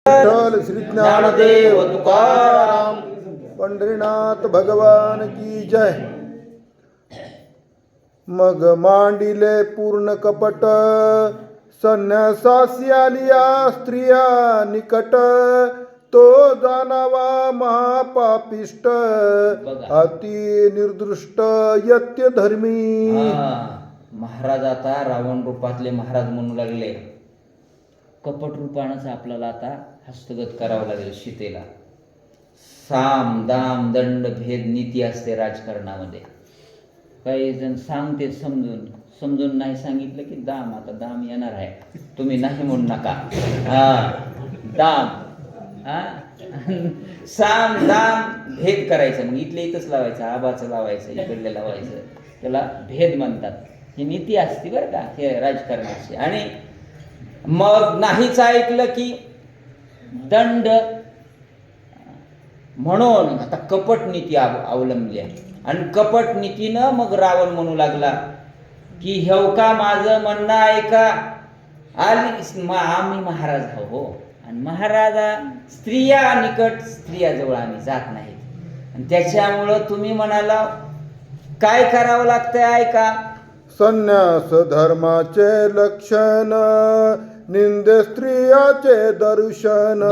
विठ्ठल श्री ज्ञानदेव तुकाराम पंढरीनाथ भगवान की जय. मग मांडिले पूर्ण कपट संन्यासासी आलिया स्त्रिया निकट तो जाणावा महापापिष्ट अति निर्दृष्ट यत्य धर्मी. महाराज आता रावण रूपातले महाराज म्हणू लागले. कपट रूपानंच आपल्याला आता हस्तगत करावं लागेल सीतेला. साम दाम दंड भेद नीती असते राजकारणामध्ये. काही जण सांगते समजून नाही सांगितलं की दाम, आता दाम येणार आहे, तुम्ही नाही म्हणू नका. दाम साम दाम भेद करायचं. मग इथल्या इथंच लावायचं, आबाचं लावायचं, इकडले लावायचं, त्याला भेद म्हणतात. ही नीती असते बरं का हे राजकारणाची. आणि मग नाहीच ऐकलं की दंड. म्हणून आता कपट नीती अवलंबली आहे. आणि कपट नीतीनं मग रावण म्हणू लागला की हेव का माझं म्हणणं ऐका. आम्ही महाराज हो, आणि महाराजा स्त्रिया निकट, स्त्रियाजवळ आम्ही जात नाहीत. आणि त्याच्यामुळं तुम्ही म्हणाला काय करावं लागतंय ऐका. संन्यास धर्माचे लक्षण निंदे स्त्रियाचे दर्शन.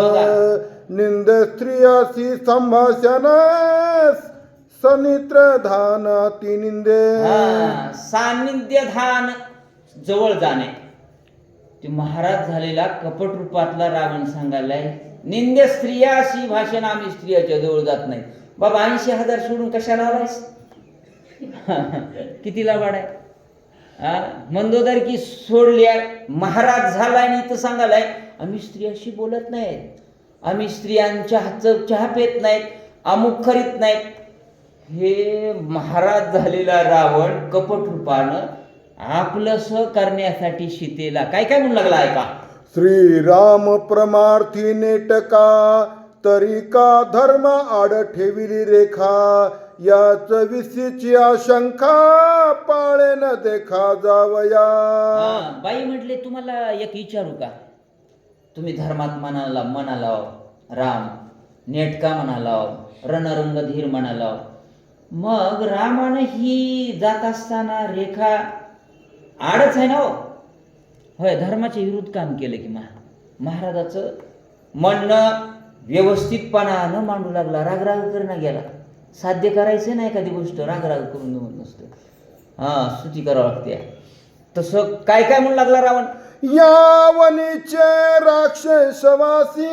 निंदे स्त्रियाशी संभाषण सनित्र धान ती निंदे. सान्निध्य धान जवळ जाणे. ते महाराज झालेला कपट रूपातला रावण सांगायलाय निंदे स्त्रियाशी भाषण, आम्ही स्त्रियाच्या जवळ जात नाही. बाबा 80,000 सोडून कशाला आलायस? कितीला वाढाय? मंदोदर की सोडल्या महाराज झालाय आणि इथं सांगायलाय आम्ही स्त्रियाशी बोलत नाहीत, आम्ही स्त्रियांच्या हातचं चहा पेत नाहीत, अमुक करीत नाहीत. हे महाराज झालेला रावण कपट रूपानं आपलंस करण्यासाठी सीतेला काय काय म्हणू लागला ऐका. श्रीराम प्रमार्थी नेटका तरी का धर्म आड ठेविली रेखा. याच विसीची आशंका पाळे न देखा जावया. बाई म्हटले तुम्हाला एक विचारू का. तुम्ही धर्मात म्हणाला राम, नेटका म्हणाला, रणरंगधीर म्हणाला. मग रामानं ही जात असताना रेखा आडच आहे ना हो. होय, धर्माच्या विरुद्ध काम केलं की महाराजाचं म्हणणं व्यवस्थितपणानं मांडू लागला. रागराग करणं गेला. साध्य करायचं नाही एखादी गोष्ट, रागराग करून जमत नसतं. स्तुती करावं लागते. तसं काय काय म्हणू लागला रावण. यावनीचे राक्षसवासी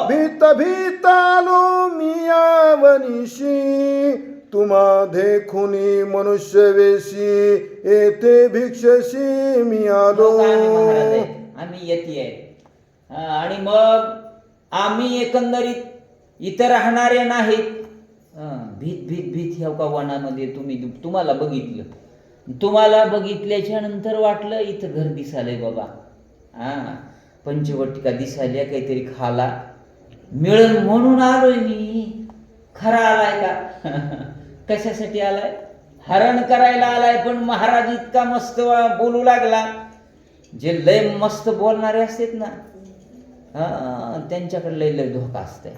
भीत भीतालो मी यावनीशी. तुम्हा देखुनी मनुष्य वेशी येथे भिक्षशी मी आलो. आम्ही येते आहे. आणि मग आम्ही एकंदरीत इथं राहणारे नाहीत. भीत भीत भीत ह्या का वनामध्ये तुम्हाला बघितलं. तुम्हाला बघितल्याच्या नंतर वाटलं इथं घर दिसालंय बाबा. पंचवटिका दिसाल्या, काहीतरी खाला मिळेल म्हणून आलोय मी. खरा आलाय का? कशासाठी आलाय? हरण करायला आलाय. पण महाराज इतका मस्त बोलू लागला. जे लय मस्त बोलणारे असतात ना त्यांच्याकडे लय लय धोका असतंय.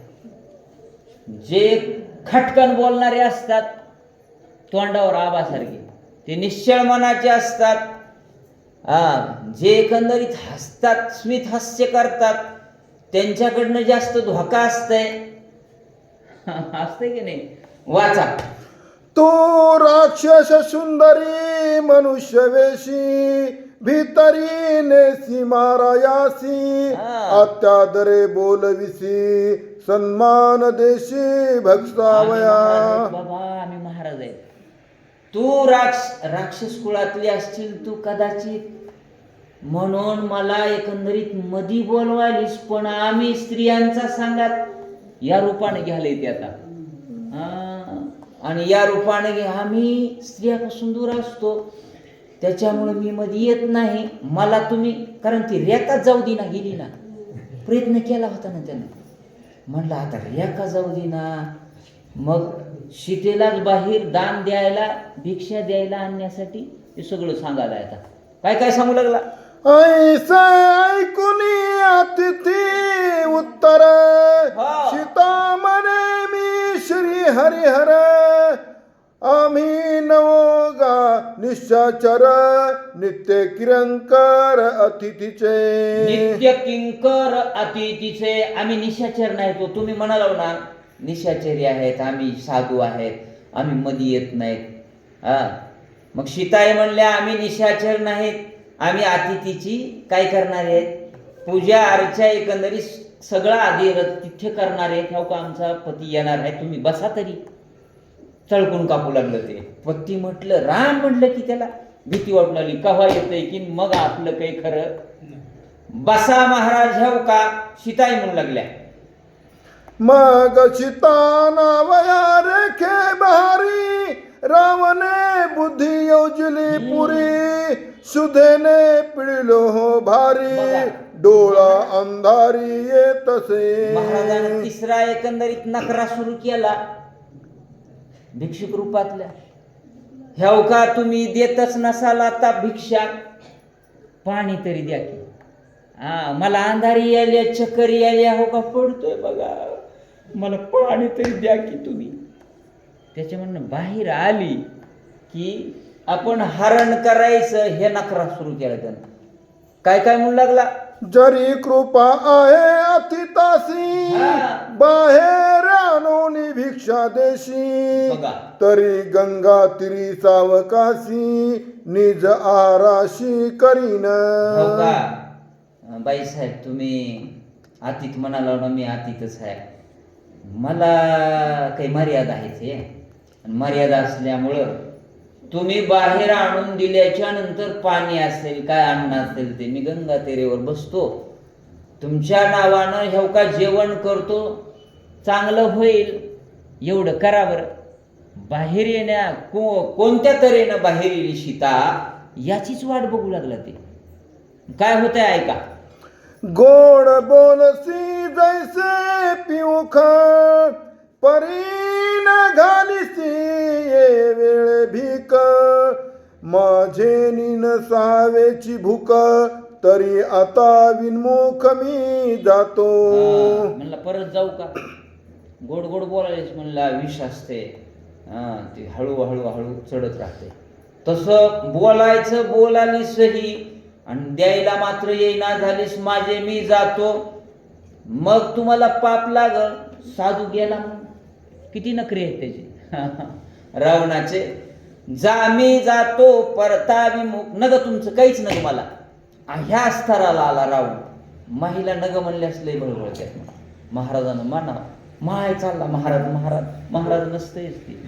जे खटकन बोलणारे असतात तोंडावर आबासारखे, ते निश्चळ मनाचे असतात. जे एकंदरीत हसतात, स्मित हास्य करतात, त्यांच्याकडनं जास्त धोका असतंय. असतंय की नाही? वाचा. तो राक्षस सुंदरी मनुष्य वेशी भीतरी नेसी मारायासी. अत्यादरे बोलविसी सन्मान देशी भक्षावया. बाबा आम्ही महाराज आहे. तू राक्षस कुळातली असशील तू कदाचित, म्हणून मला एकंदरीत मधी बोलवालीस. पण आम्ही स्त्रियांचा सांगात या रूपाने घ्यायला येते आता. आणि या रूपाने आम्ही स्त्रियापासून दूर असतो, त्याच्यामुळे मी मध्ये येत नाही. मला तुम्ही, कारण ती रेखा जाऊ दे ना, गेली ना. प्रयत्न केला होता ना त्यानं. म्हणलं आता रेखा जाऊ दे ना. मग सीतेलाच बाहेर दान द्यायला, भिक्षा द्यायला आणण्यासाठी ते सगळं सांगायला. आता काय काय सांगू लागला. ऐसा ऐकुनी अतिथी उत्तर हो. सीता म्हणे मी श्री हरिहर आम्ही नवोगा निशाचर नित्य किरंकर अतिथीचे नित्य किंकर अतिथीचे. आम्ही निशाचर नाही तो तुम्ही म्हणाला ना निशाचरी आहेत आम्ही, साधू आहेत आम्ही, मध्ये येत नाहीत. हा मग सीताई म्हणल्या आम्ही निशाचर नाहीत, आम्ही अतिथीची काय करणार आहेत, पूजा अर्चा एकंदरीत सगळं आधी तिथे करणार आहेत. हो का आमचा पती येणार आहे, तुम्ही बसा तरी. चळकून कापू लागलं ते. पती म्हटलं, राम म्हटलं की त्याला भीती वाटू लागली, कव्हा येतंय की मग आपलं काही खरं. बसा महाराज हो का, सीताई म्हणू लागल्या. मग सीता नावया रेखे बहारी रावणे बुद्धी योजली पुरी सुधेने पिळलो हो भारी बघा. डोळा अंधारी येतसे. महाराजांनी तिसरा एकंदरीत नकरा सुरू केला भिक्षुक रूपातल्या. ह्याव का तुम्ही देतच नसाल आता भिक्षा, पाणी तरी द्या की. मला अंधारी यायला चक्कर यायला हो का पडतोय बघा, मला पाणी तरी द्या की तुम्ही. त्याच्या म्हणणं बाहेर आली की आपण हरण करायचं हे नकरा सुरू केला त्यानं. काय काय म्हणू लागला, जरी कृपा आहे अतितासी हा. बाहेर आणून भिक्षा देशी बघा. तरी गंगा तिरी सावकाशी निज आराशी करीन. हो का बाई साहेब, तुम्ही अतीत म्हणाला ना, मी अतीतच आहे. मला काही मर्यादा आहेत हे, मर्यादा असल्यामुळं तुम्ही बाहेर आणून दिल्याच्या नंतर पाणी असेल काय अन्न असेल ते मी गंगा तेरेवर बसतो, तुमच्या नावानं ह्या का जेवण करतो, चांगलं होईल एवढं करा बरं. बाहेर येण्या कोणत्या तऱ्हेनं बाहेर येईल सीता याचीच वाट बघू लागला ते. काय होतंय ऐका. गोड बोलसी जैसे पिऊख परीन घालिसी ये वेळ भीक माझे निन सावेची भूक तरी आता विनमुख मी जातो. म्हणला परत जाऊ का, गोड गोड बोलायच म्हणला विष असते, ते हळू हळू हळू चढत राहते. तसं बोलायचं बोलाली सही आणि द्यायला मात्र येईना झालीस माझे मी जातो. मग तुम्हाला पाप लागल. साधू गेला म्हणून किती नखरे आहेत त्याचे रावणाचे. जा मी जातो परता विमुख, नग तुमचं काहीच नग मला. ह्या स्तराला आला रावण. महिला नग म्हणले असले बरोबर त्या महाराजानं म्हणा माय चालला महाराज महाराज महाराज नसतेच ती.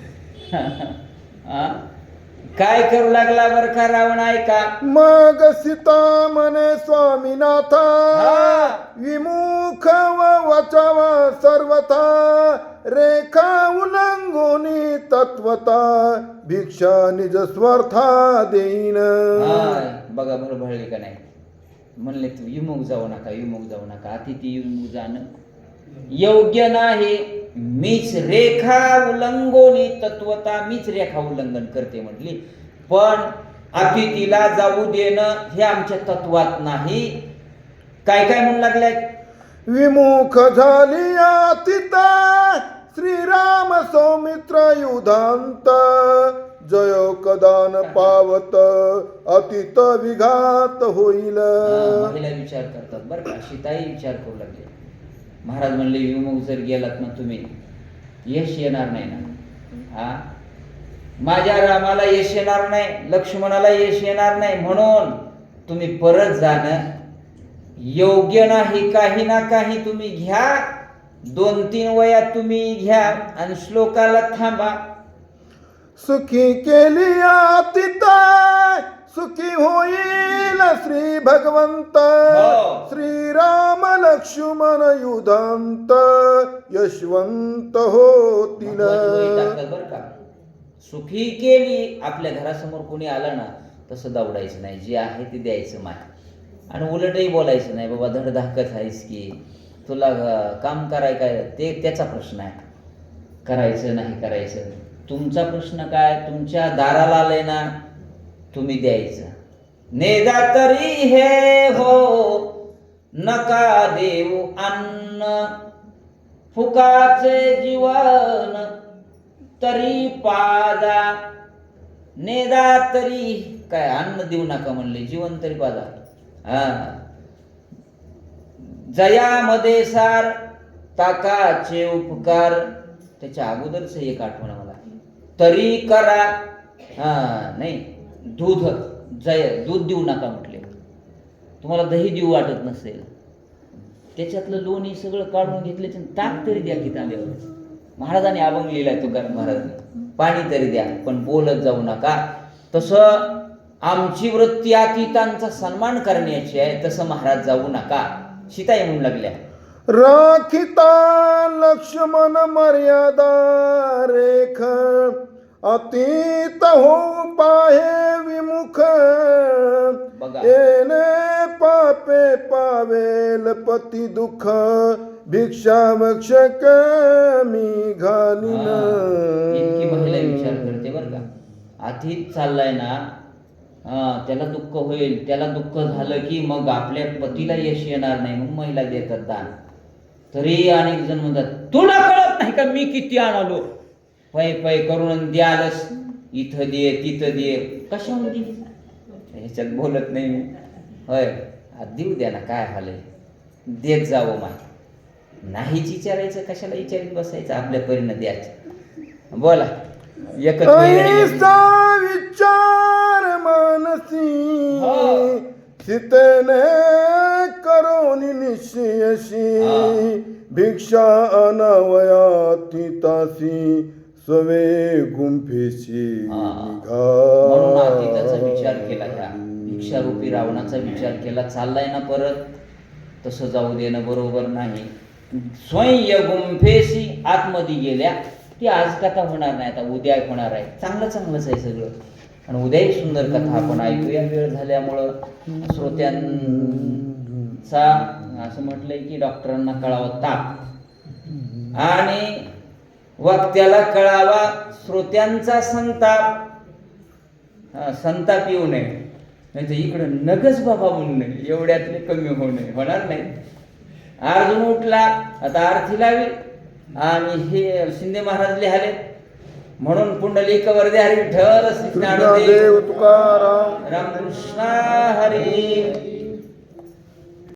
काय करू लागला बर का रावण ऐका. मग सीता म्हणे स्वामीनाथ विमुख व वचव सर्वथा रेखा उल्लंघोनी तत्वता भिक्षा निज स्वार्था देईन. बघा बरोबर भळली का नाही. म्हणले तू विमुख जाऊ नका, विमुख जाऊ नका, अतिथी विमुख जाणं योग्य नाही. मीच रेखा उल्लंघोनी तत्वता, मीच रेखा उल्लंघन करते म्हटली. पण अतिथीला जाऊ देणं हे आमच्या तत्वात नाही. काय काय म्हणू लागले. विमुख झाली अतिता श्रीराम सौमित्र युधांत जयो कदान पावत अतित विघात होईल. महिला विचार करतात बरं का, सीताई विचार करू लागले. महाराज म्हणले विमुख जर गेलात ना तुम्ही यश येणार नाही ना. माझ्या रामाला यश येणार नाही, लक्ष्मणाला यश येणार नाही, म्हणून तुम्ही परत जाणं योग्य नाही. काही ना काही तुम्ही घ्या, 2-3 वयात तुम्ही घ्या आणि श्लोकाला थांबा. सुखी केली अतिता सुखी होईल श्री भगवंत श्रीराम लक्ष्मण युधांत यशवंत होतील. बरं का, सुखी केली. आपल्या घरासमोर कोणी आलं ना तसं दौडायचं नाही, जे आहे ते द्यायचं माय. आणि उलटही बोलायचं नाही, बाबा धडधाकत आहेस की तुला काम कराय काय, ते त्याचा प्रश्न आहे. करायचं नाही करायचं तुमचा प्रश्न काय. तुमच्या दाराला आलंय ना तुम्ही द्यायचं. नेदा तरी हे हो नका देऊ अन्न फुकाचे जीवन तरी पाजा नेदा तरी काय अन्न देऊ नका म्हणले जीवन तरी पाजा हा जयामध्ये सार ताकाचे उपकार त्याच्या अगोदरच एक आठवण मला तरी करा नाही दूध दूध देऊ नका म्हटले तुम्हाला दही देऊ वाटत नसेल त्याच्यातलं लोणी सगळं काढून घेतले ताक तरी द्या की तांब्यावर महाराजांनी अभंग लिहिलाय तुकाराम महाराजांनी पाणी तरी द्या पण बोलत जाऊ नका तसं आमची वृत्ती अतीतांचा सन्मान करण्याची आहे तसं महाराज जाऊ नका सीताई म्हणू लागल्या राखिता लक्ष्मण मर्यादा रेख अतीत हो पाहे विमुख बघा येणे पापे पावेल पती दुःख भिक्षा भक्षक मी घालीन इतकी महिला विचार करते बरं का अतीत चाललाय ना त्याला दुःख होईल त्याला दुःख झालं की मग आपल्या पतीला यश येणार नाही मग महिला देतात दान तरी अनेक जण म्हणतात तुला कळत नाही का मी किती आणालो पै पै करून द्यालच इथं दे तिथं दे कशामध्ये ह्याच्यात बोलत नाही मी होय देऊ द्या ना काय झालंय देत जावं माय नाहीच विचारायचं कशाला विचारित बसायचं आपल्या परीनं द्यायचं बोला ऐसा विचार मानसी चितने करोनी निश्चयशी भिक्षा अनावयाती तासी सवे गुंफेशी म्हणून अतीताचा विचार केला ह्या भिक्षारूपी रावणाचा विचार केला चाललाय ना परत तसं जाऊ देणं बरोबर नाही स्वयं गुंफेशी आतमध्ये गेल्या ती आज कथा होणार नाही आता उद्या होणार आहे चांगलंच आहे सगळं आणि उद्या एक सुंदर कथा आपण ऐकूया वेळ झाल्यामुळं श्रोत्यांचा असं म्हटलंय की डॉक्टरांना कळावा ताप आणि वक्त्याला कळावा श्रोत्यांचा संताप येऊ नये नाही तर इकडं नगच बाबा म्हणू नये एवढ्यातले कमी होऊ नये होणार नाही अर्जुन उठला आता आरती लावी आणि हे शिंदे महाराज लिहाले म्हणून पुंडलिक वरदे हरी विठ्ठल श्री ज्ञानदेव तुकाराम रामकृष्ण हरी